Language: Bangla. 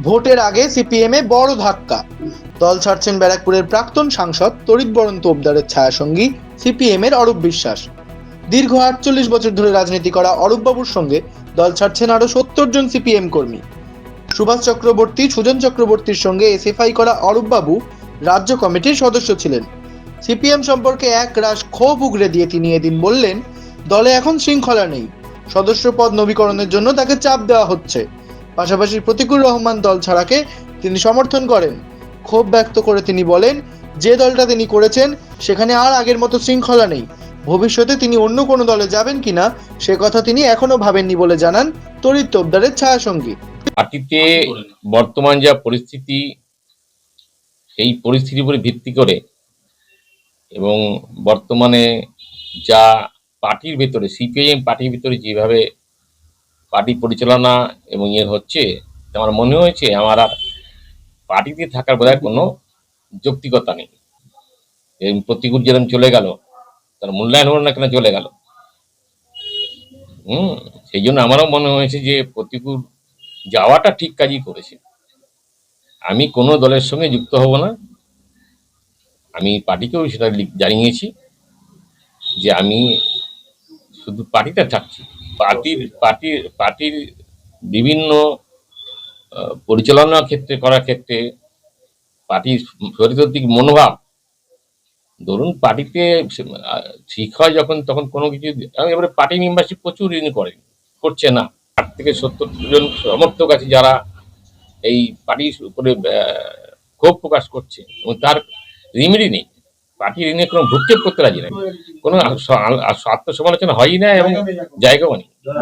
ভোটের আগে সিপিএমে বড় ধাক্কা। দল ছাড়ছেন ব্যারাকপুরের প্রাক্তন সাংসদ তড়িৎ বরণ তোপদারের ছায়াসঙ্গী সিপিএম এর অরূপ বিশ্বাস। দীর্ঘ 48 বছর ধরে রাজনীতি করা অরূপবাবুর সঙ্গে দল ছাড়ছেন আরো 70 জন সিপিএম কর্মী। সুভাষ চক্রবর্তী, সুজন চক্রবর্তীর সঙ্গে এসএফআই করা অরূপবাবু রাজ্য কমিটির সদস্য ছিলেন। সিপিএম সম্পর্কে এক রাশ ক্ষোভ উগরে দিয়ে তিনি এদিন বললেন, দলে এখন শৃঙ্খলা নেই, সদস্য পদ নবীকরণের জন্য তাকে চাপ দেওয়া হচ্ছে। পাশাপাশি প্রতিকুর রহমান দল ছাড়াকে তিনি সমর্থন করেন। ক্ষোভ ব্যক্ত করে তিনি বলেন, যে দলটা তিনি করেছেন সেখানে আর আগের মতো শৃঙ্খলা নেই। ভবিষ্যতে তিনি অন্য কোনো দলে যাবেন কিনা সে কথা তিনি এখনো ভাবেননি বলে জানান তড়িৎ তোপদারের ছায়াসঙ্গী। পার্টিতে বর্তমান যা পরিস্থিতি, সেই পরিস্থিতির উপরে ভিত্তি করে এবং বর্তমানে যা পার্টির ভেতরে সিপিআইএম পার্টির ভিতরে যেভাবে পার্টি পরিচালনা এবং হচ্ছে, আমার মনে হয়েছে আমার আর পার্টিতে থাকার বোধহয় কোনো যৌক্তিকতা নেই। প্রতিকূল যেরকম চলে গেল, তার মূল্যায়ন হলো না কেন চলে গেল। সেই জন্য আমারও মনে হয়েছে যে প্রতিকূল যাওয়াটা ঠিক কাজই করেছে। আমি কোনো দলের সঙ্গে যুক্ত হব না। আমি পার্টিকেও সেটা জানিয়েছি যে আমি শুধু পার্টিটা থাকছি। পার্টির বিভিন্ন পরিচালনা করার ক্ষেত্রে পার্টির চরিতার্থিক মনোভাব, ধরুন পার্টিতে ঠিক হয় যখন, তখন কোনো কিছু এবারে পার্টি মেম্বারশিপ প্রচুর করছে না। 8 থেকে 70 জন সমর্থক আছে যারা এই পার্টির উপরে ক্ষোভ প্রকাশ করছে এবং তার রিমেডি নেই। পার্টি ঋণে কোনো ভ্রুক্ষেপ করতে রাজি নাই, কোনো আত্মসমালোচনা হয়ই না এবং জায়গাও নেই।